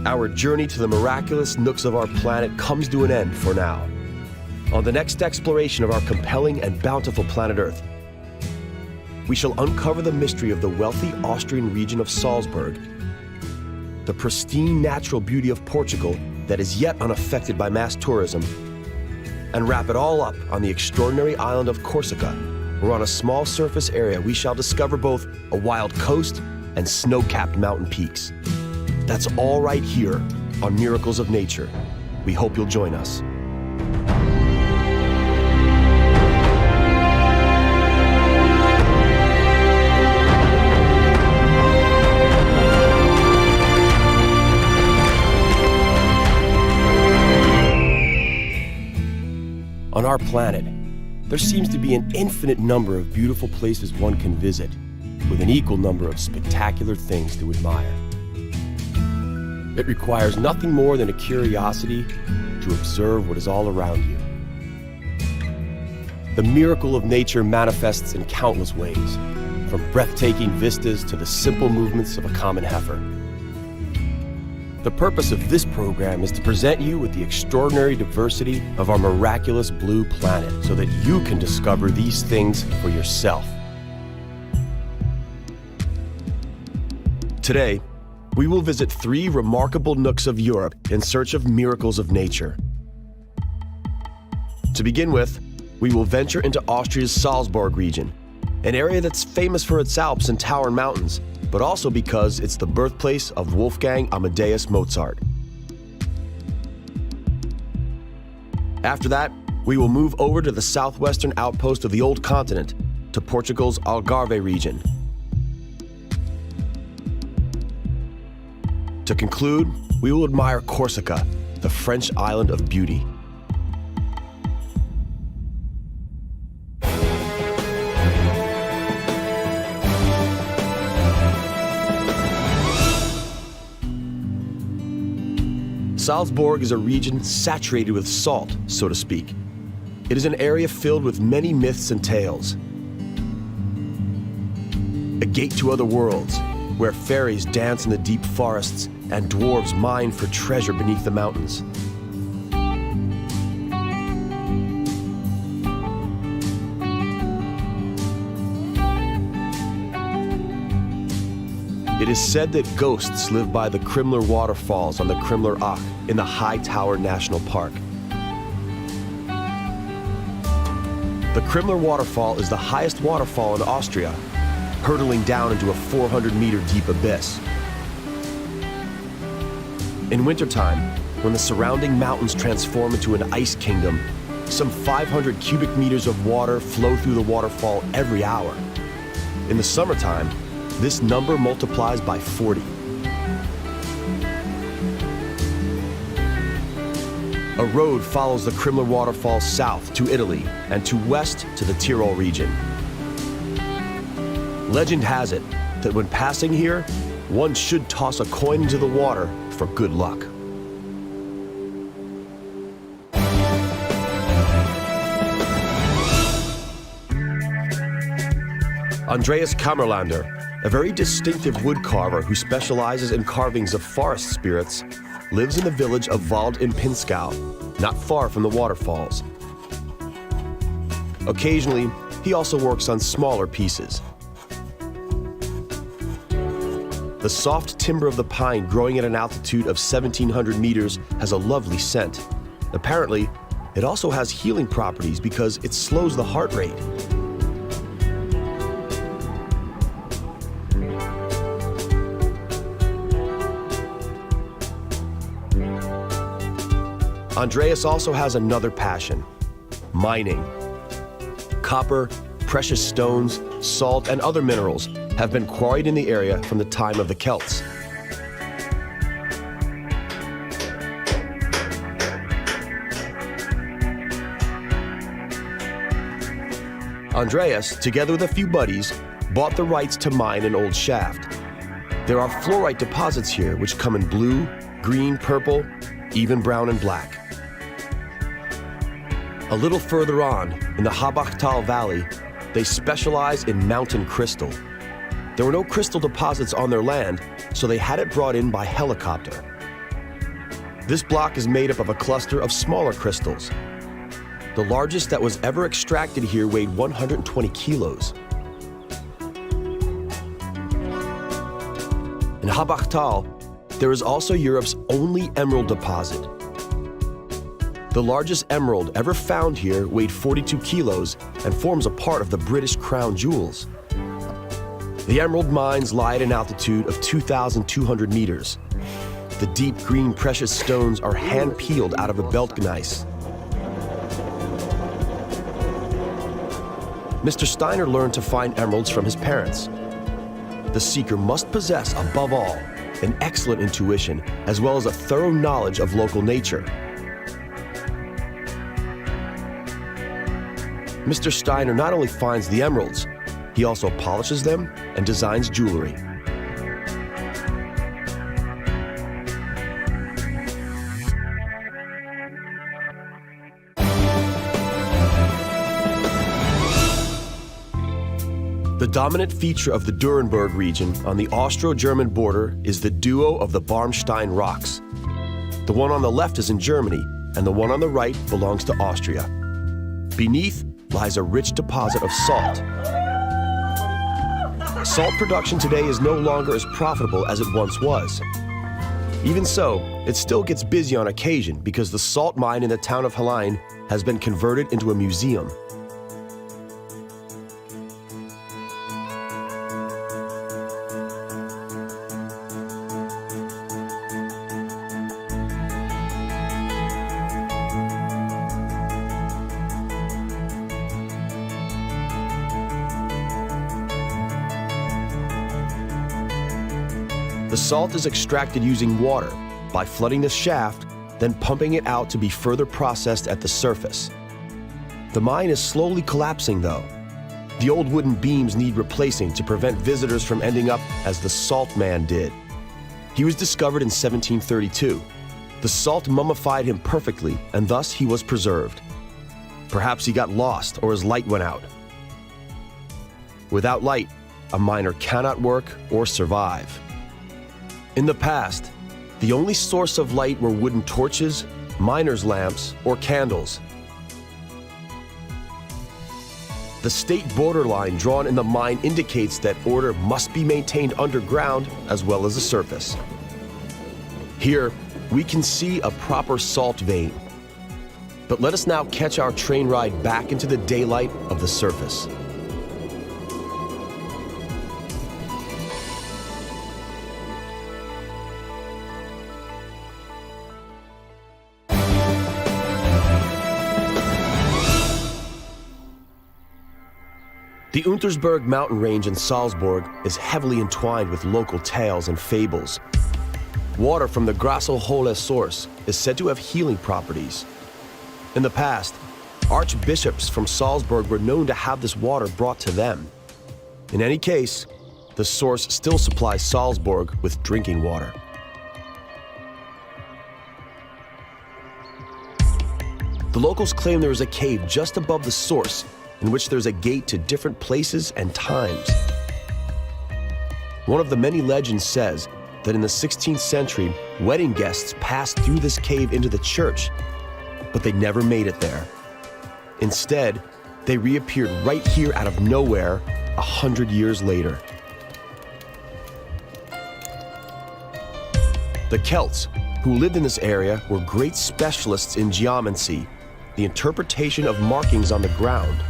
Our journey to the miraculous nooks of our planet comes to an end for now. On the next exploration of our compelling and bountiful planet Earth, we shall uncover the mystery of the wealthy Austrian region of Salzburg, the pristine natural beauty of Portugal that is yet unaffected by mass tourism, and wrap it all up on the extraordinary island of Corsica, where on a small surface area we shall discover both a wild coast and snow-capped mountain peaks. That's all right here on Miracles of Nature. We hope you'll join us. On our planet, there seems to be an infinite number of beautiful places one can visit, with an equal number of spectacular things to admire. It requires nothing more than a curiosity to observe what is all around you. The miracle of nature manifests in countless ways, from breathtaking vistas to the simple movements of a common heifer. The purpose of this program is to present you with the extraordinary diversity of our miraculous blue planet so that you can discover these things for yourself. Today, we will visit 3 remarkable nooks of Europe in search of miracles of nature. To begin with, we will venture into Austria's Salzburg region, an area that's famous for its Alps and towering mountains, but also because it's the birthplace of Wolfgang Amadeus Mozart. After that, we will move over to the southwestern outpost of the old continent, to Portugal's Algarve region. To conclude, we will admire Corsica, the French island of beauty. Salzburg is a region saturated with salt, so to speak. It is an area filled with many myths and tales. A gate to other worlds, where fairies dance in the deep forests and dwarves mine for treasure beneath the mountains. It is said that ghosts live by the Krimler waterfalls on the Krimler Ach in the High Tower National Park. The Krimler waterfall is the highest waterfall in Austria, hurtling down into a 400-meter deep abyss. In wintertime, when the surrounding mountains transform into an ice kingdom, some 500 cubic meters of water flow through the waterfall every hour. In the summertime, this number multiplies by 40. A road follows the Krimler waterfall south to Italy and to west to the Tyrol region. Legend has it that when passing here, one should toss a coin into the water for good luck. Andreas Kammerlander, a very distinctive woodcarver who specializes in carvings of forest spirits, lives in the village of Wald im Pinzgau, not far from the waterfalls. Occasionally, he also works on smaller pieces. The soft timber of the pine growing at an altitude of 1,700 meters has a lovely scent. Apparently, it also has healing properties because it slows the heart rate. Andreas also has another passion: mining. Copper, precious stones, salt, and other minerals have been quarried in the area from the time of the Celts. Andreas, together with a few buddies, bought the rights to mine an old shaft. There are fluorite deposits here which come in blue, green, purple, even brown and black. A little further on, in the Habachtal Valley, they specialize in mountain crystal. There were no crystal deposits on their land, so they had it brought in by helicopter. This block is made up of a cluster of smaller crystals. The largest that was ever extracted here weighed 120 kilos. In Habachtal, there is also Europe's only emerald deposit. The largest emerald ever found here weighed 42 kilos and forms a part of the British crown jewels. The emerald mines lie at an altitude of 2,200 meters. The deep green precious stones are hand-peeled out of a belt gneiss. Mr. Steiner learned to find emeralds from his parents. The seeker must possess, above all, an excellent intuition, as well as a thorough knowledge of local nature. Mr. Steiner not only finds the emeralds, he also polishes them and designs jewelry. The dominant feature of the Durenberg region on the Austro-German border is the duo of the Barmstein rocks. The one on the left is in Germany, and the one on the right belongs to Austria. Beneath lies a rich deposit of salt. Salt production today is no longer as profitable as it once was. Even so, it still gets busy on occasion because the salt mine in the town of Hallein has been converted into a museum. The salt is extracted using water by flooding the shaft, then pumping it out to be further processed at the surface. The mine is slowly collapsing, though. The old wooden beams need replacing to prevent visitors from ending up as the Salt Man did. He was discovered in 1732. The salt mummified him perfectly, and thus he was preserved. Perhaps he got lost or his light went out. Without light, a miner cannot work or survive. In the past, the only source of light were wooden torches, miners' lamps, or candles. The state borderline drawn in the mine indicates that order must be maintained underground as well as the surface. Here, we can see a proper salt vein. But let us now catch our train ride back into the daylight of the surface. The Untersberg mountain range in Salzburg is heavily entwined with local tales and fables. Water from the Grasselhole source is said to have healing properties. In the past, archbishops from Salzburg were known to have this water brought to them. In any case, the source still supplies Salzburg with drinking water. The locals claim there is a cave just above the source in which there's a gate to different places and times. One of the many legends says that in the 16th century, wedding guests passed through this cave into the church, but they never made it there. Instead, they reappeared right here out of nowhere 100 years later. The Celts, who lived in this area, were great specialists in geomancy, the interpretation of markings on the ground.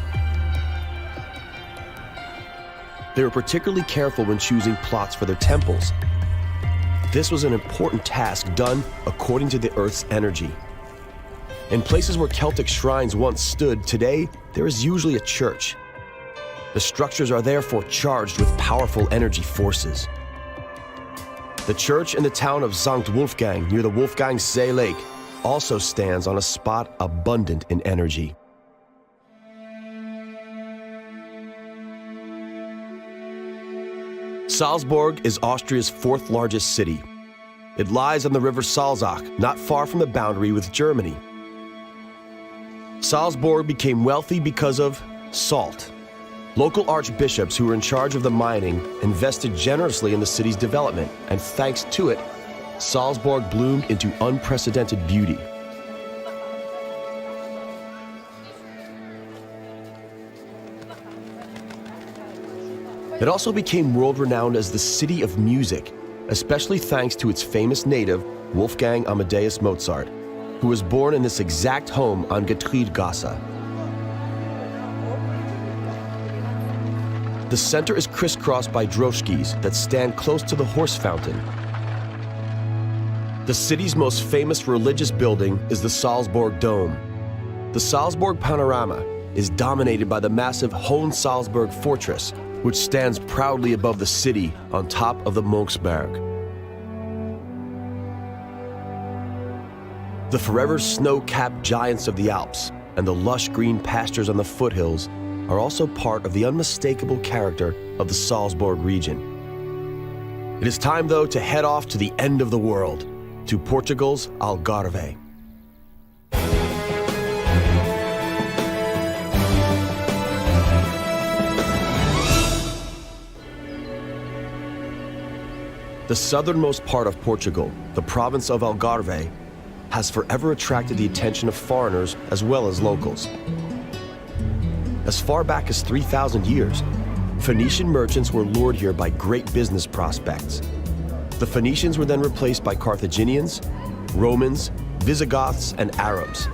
They were particularly careful when choosing plots for their temples. This was an important task done according to the Earth's energy. In places where Celtic shrines once stood, today there is usually a church. The structures are therefore charged with powerful energy forces. The church in the town of St. Wolfgang, near the Wolfgangsee Lake, also stands on a spot abundant in energy. Salzburg is Austria's fourth largest city. It lies on the river Salzach, not far from the boundary with Germany. Salzburg became wealthy because of salt. Local archbishops who were in charge of the mining invested generously in the city's development, and thanks to it, Salzburg bloomed into unprecedented beauty. It also became world-renowned as the city of music, especially thanks to its famous native, Wolfgang Amadeus Mozart, who was born in this exact home on Getreidgasse. The center is crisscrossed by droshkis that stand close to the horse fountain. The city's most famous religious building is the Salzburg Dome. The Salzburg panorama is dominated by the massive Hohensalzburg Fortress, which stands proudly above the city on top of the Monksberg. The forever snow-capped giants of the Alps and the lush green pastures on the foothills are also part of the unmistakable character of the Salzburg region. It is time, though, to head off to the end of the world, to Portugal's Algarve. The southernmost part of Portugal, the province of Algarve, has forever attracted the attention of foreigners as well as locals. As far back as 3,000 years, Phoenician merchants were lured here by great business prospects. The Phoenicians were then replaced by Carthaginians, Romans, Visigoths, and Arabs.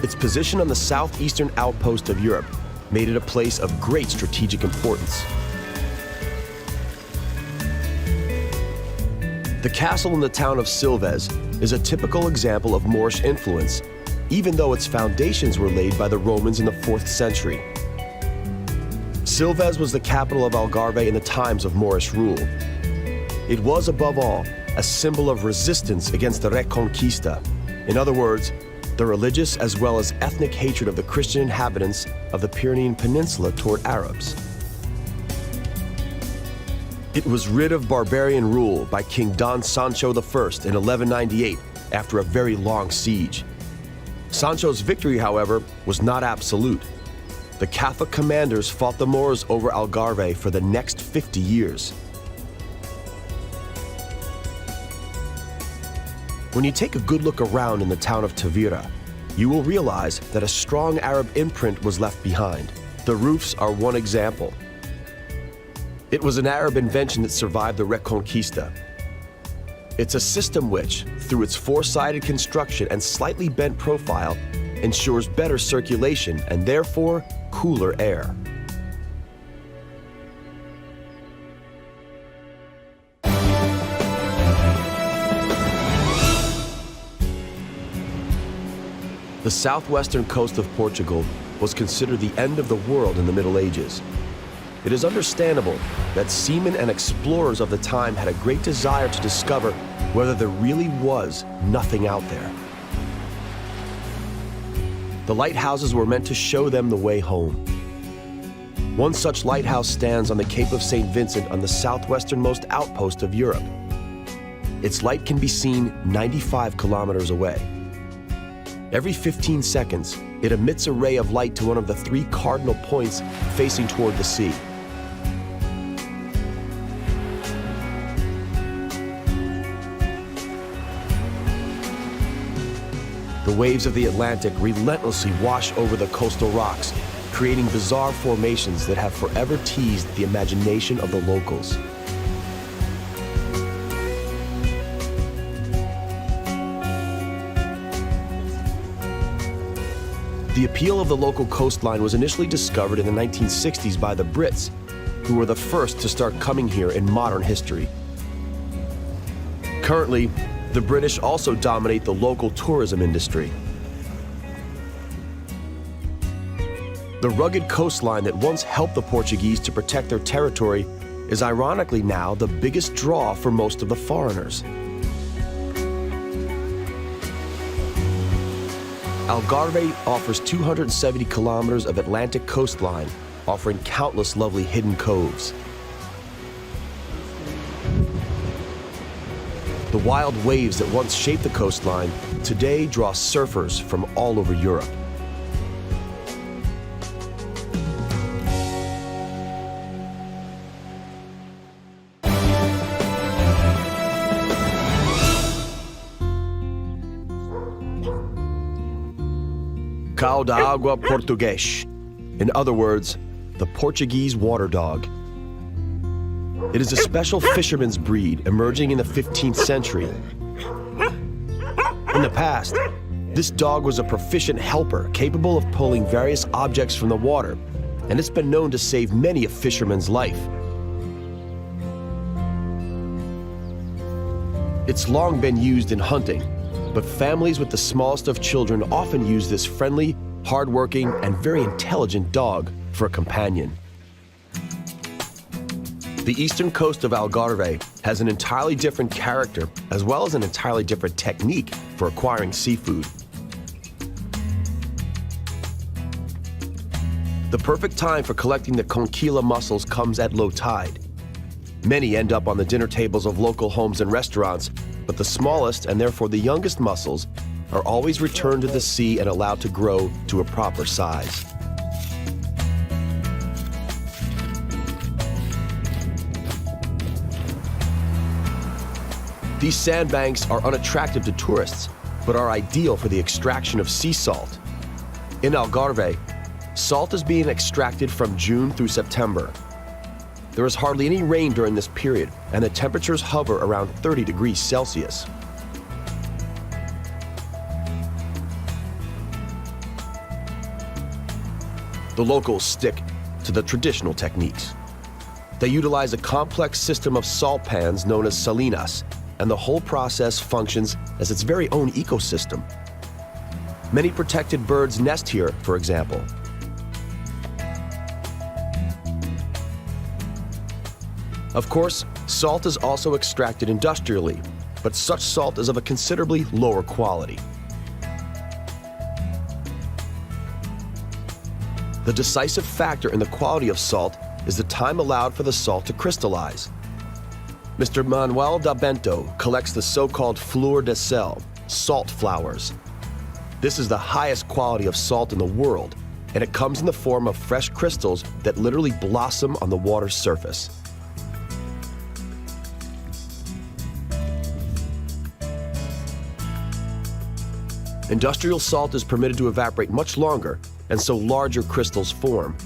Its position on the southeastern outpost of Europe made it a place of great strategic importance. The castle in the town of Silves is a typical example of Moorish influence, even though its foundations were laid by the Romans in the 4th century. Silves was the capital of Algarve in the times of Moorish rule. It was, above all, a symbol of resistance against the Reconquista. In other words, the religious as well as ethnic hatred of the Christian inhabitants of the Pyrenean Peninsula toward Arabs. It was rid of barbarian rule by King Don Sancho I in 1198 after a very long siege. Sancho's victory, however, was not absolute. The Catholic commanders fought the Moors over Algarve for the next 50 years. When you take a good look around in the town of Tavira, you will realize that a strong Arab imprint was left behind. The roofs are one example. It was an Arab invention that survived the Reconquista. It's a system which, through its four-sided construction and slightly bent profile, ensures better circulation and therefore cooler air. The southwestern coast of Portugal was considered the end of the world in the Middle Ages. It is understandable that seamen and explorers of the time had a great desire to discover whether there really was nothing out there. The lighthouses were meant to show them the way home. One such lighthouse stands on the Cape of St. Vincent on the southwesternmost outpost of Europe. Its light can be seen 95 kilometers away. Every 15 seconds, it emits a ray of light to one of the 3 cardinal points facing toward the sea. The waves of the Atlantic relentlessly wash over the coastal rocks, creating bizarre formations that have forever teased the imagination of the locals. The appeal of the local coastline was initially discovered in the 1960s by the Brits, who were the first to start coming here in modern history. Currently, the British also dominate the local tourism industry. The rugged coastline that once helped the Portuguese to protect their territory is ironically now the biggest draw for most of the foreigners. Algarve offers 270 kilometers of Atlantic coastline, offering countless lovely hidden coves. The wild waves that once shaped the coastline today draw surfers from all over Europe. cão d'água português. In other words, the Portuguese water dog. It is a special fisherman's breed emerging in the 15th century. In the past, this dog was a proficient helper capable of pulling various objects from the water, and it's been known to save many a fisherman's life. It's long been used in hunting, but families with the smallest of children often use this friendly, hardworking, and very intelligent dog for a companion. The eastern coast of Algarve has an entirely different character as well as an entirely different technique for acquiring seafood. The perfect time for collecting the conchilla mussels comes at low tide. Many end up on the dinner tables of local homes and restaurants, but the smallest and therefore the youngest mussels are always returned to the sea and allowed to grow to a proper size. These sandbanks are unattractive to tourists, but are ideal for the extraction of sea salt. In Algarve, salt is being extracted from June through September. There is hardly any rain during this period, and the temperatures hover around 30 degrees Celsius. The locals stick to the traditional techniques. They utilize a complex system of salt pans known as salinas, and the whole process functions as its very own ecosystem. Many protected birds nest here, for example. Of course, salt is also extracted industrially, but such salt is of a considerably lower quality. The decisive factor in the quality of salt is the time allowed for the salt to crystallize. Mr. Manuel da Bento collects the so-called fleur de sel, salt flowers. This is the highest quality of salt in the world, and it comes in the form of fresh crystals that literally blossom on the water's surface. Industrial salt is permitted to evaporate much longer, and so larger crystals form.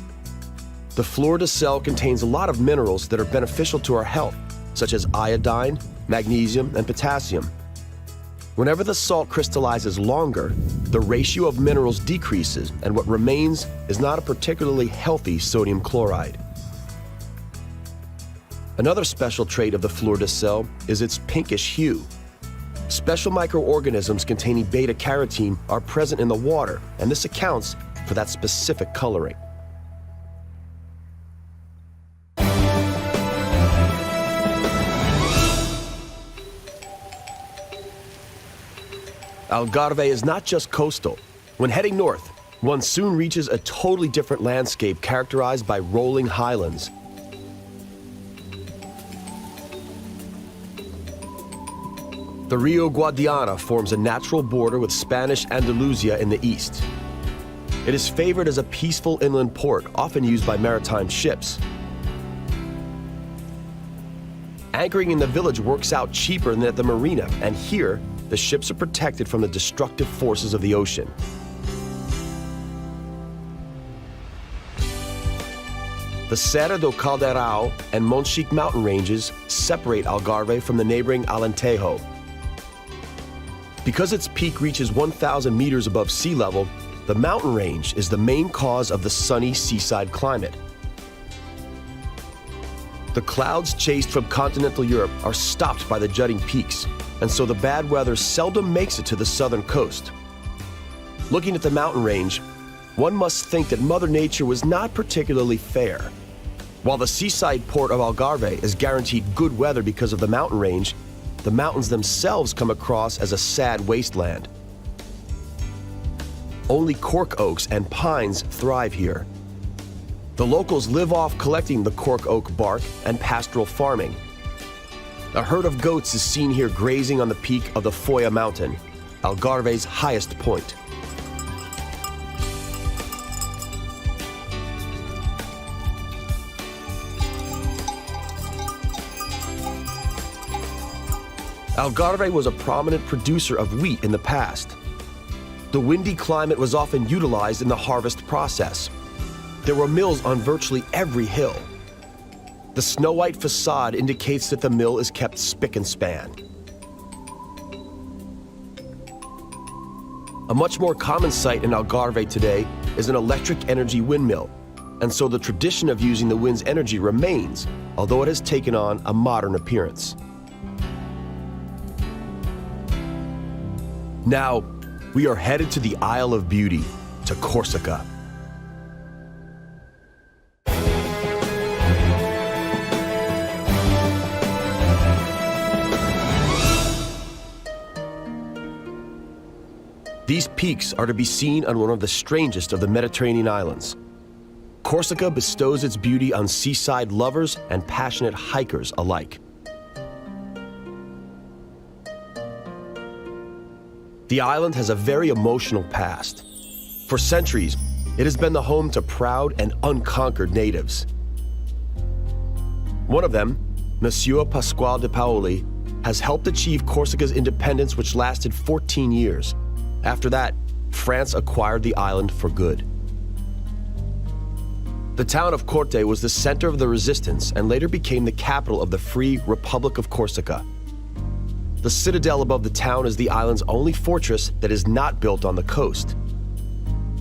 The fleur de sel contains a lot of minerals that are beneficial to our health, such as iodine, magnesium, and potassium. Whenever the salt crystallizes longer, the ratio of minerals decreases, and what remains is not a particularly healthy sodium chloride. Another special trait of the fleur de sel is its pinkish hue. Special microorganisms containing beta-carotene are present in the water, and this accounts for that specific coloring. Algarve is not just coastal. When heading north, one soon reaches a totally different landscape characterized by rolling highlands. The Rio Guadiana forms a natural border with Spanish Andalusia in the east. It is favored as a peaceful inland port, often used by maritime ships. Anchoring in the village works out cheaper than at the marina, and here, the ships are protected from the destructive forces of the ocean. The Serra do Caldeirão and Monchique mountain ranges separate Algarve from the neighboring Alentejo. Because its peak reaches 1,000 meters above sea level, the mountain range is the main cause of the sunny seaside climate. The clouds chased from continental Europe are stopped by the jutting peaks, and so the bad weather seldom makes it to the southern coast. Looking at the mountain range, one must think that Mother Nature was not particularly fair. While the seaside port of Algarve is guaranteed good weather because of the mountain range, the mountains themselves come across as a sad wasteland. Only cork oaks and pines thrive here. The locals live off collecting the cork oak bark and pastoral farming. A herd of goats is seen here grazing on the peak of the Foia mountain, Algarve's highest point. Algarve was a prominent producer of wheat in the past. The windy climate was often utilized in the harvest process. There were mills on virtually every hill. The snow-white facade indicates that the mill is kept spick and span. A much more common sight in Algarve today is an electric energy windmill, and so the tradition of using the wind's energy remains, although it has taken on a modern appearance. Now, we are headed to the Isle of Beauty, to Corsica. These peaks are to be seen on one of the strangest of the Mediterranean islands. Corsica bestows its beauty on seaside lovers and passionate hikers alike. The island has a very emotional past. For centuries, it has been the home to proud and unconquered natives. One of them, Monsieur Pasquale de Paoli, has helped achieve Corsica's independence, which lasted 14 years. After that, France acquired the island for good. The town of Corte was the center of the resistance and later became the capital of the Free Republic of Corsica. The citadel above the town is the island's only fortress that is not built on the coast.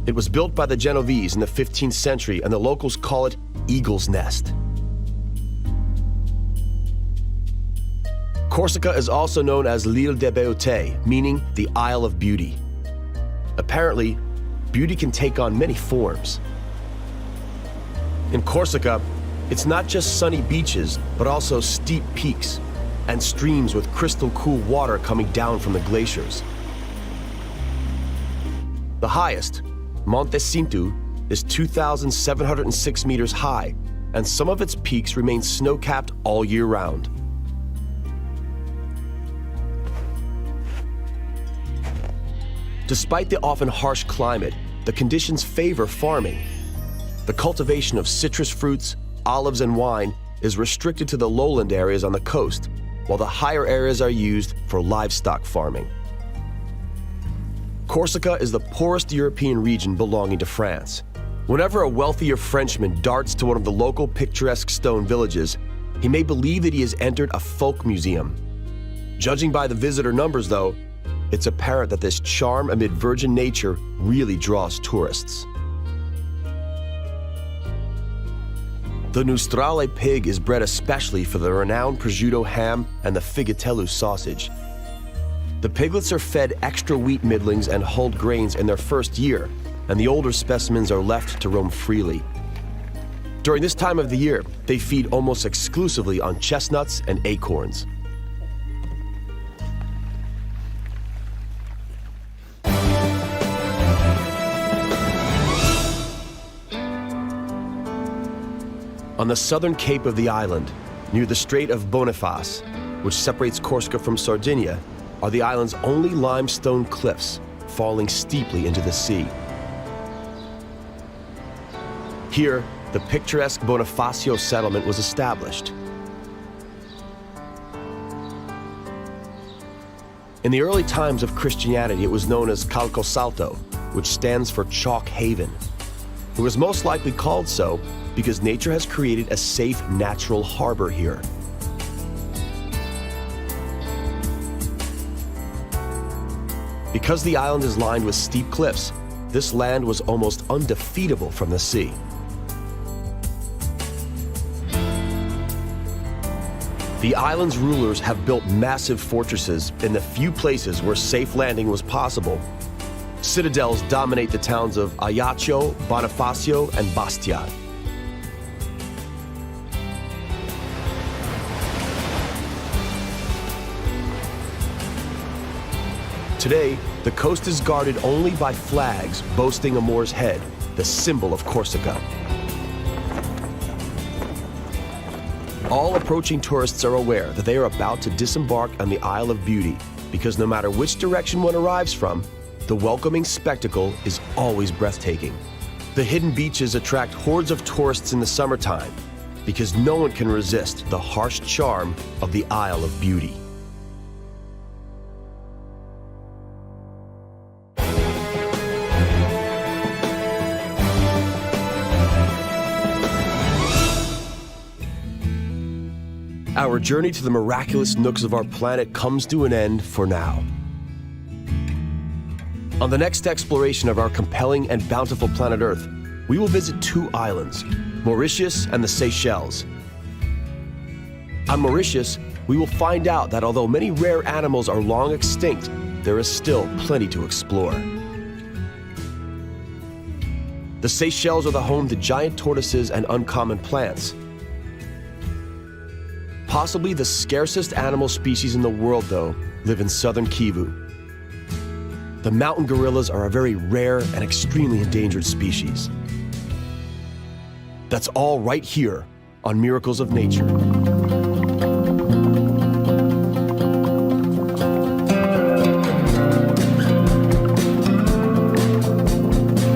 It was built by the Genovese in the 15th century, and the locals call it Eagle's Nest. Corsica is also known as l'Île de Beauté, meaning the Isle of Beauty. Apparently, beauty can take on many forms. In Corsica, it's not just sunny beaches, but also steep peaks and streams with crystal cool water coming down from the glaciers. The highest, Monte Cinto, is 2,706 meters high, and some of its peaks remain snow-capped all year round. Despite the often harsh climate, the conditions favor farming. The cultivation of citrus fruits, olives, and wine is restricted to the lowland areas on the coast, while the higher areas are used for livestock farming. Corsica is the poorest European region belonging to France. Whenever a wealthier Frenchman darts to one of the local picturesque stone villages, he may believe that he has entered a folk museum. Judging by the visitor numbers, though, it's apparent that this charm amid virgin nature really draws tourists. The Nostrale pig is bred especially for the renowned prosciutto ham and the figatello sausage. The piglets are fed extra wheat middlings and hulled grains in their first year, and the older specimens are left to roam freely. During this time of the year, they feed almost exclusively on chestnuts and acorns. On the southern cape of the island, near the Strait of Boniface, which separates Corsica from Sardinia, are the island's only limestone cliffs, falling steeply into the sea. Here, the picturesque Bonifacio settlement was established. In the early times of Christianity, it was known as Calcosalto, which stands for Chalk Haven. It was most likely called so because nature has created a safe natural harbor here. Because the island is lined with steep cliffs, this land was almost undefeatable from the sea. The island's rulers have built massive fortresses in the few places where safe landing was possible. Citadels dominate the towns of Ajaccio, Bonifacio, and Bastia. Today, the coast is guarded only by flags boasting a Moor's head, the symbol of Corsica. All approaching tourists are aware that they are about to disembark on the Isle of Beauty, because no matter which direction one arrives from, the welcoming spectacle is always breathtaking. The hidden beaches attract hordes of tourists in the summertime, because no one can resist the harsh charm of the Isle of Beauty. our journey to the miraculous nooks of our planet comes to an end for now. On the next exploration of our compelling and bountiful planet Earth, we will visit two islands, Mauritius and the Seychelles. On Mauritius, we will find out that although many rare animals are long extinct, there is still plenty to explore. The Seychelles are the home to giant tortoises and uncommon plants. Possibly the scarcest animal species in the world, though, live in southern Kivu. The mountain gorillas are a very rare and extremely endangered species. That's all right here on Miracles of Nature.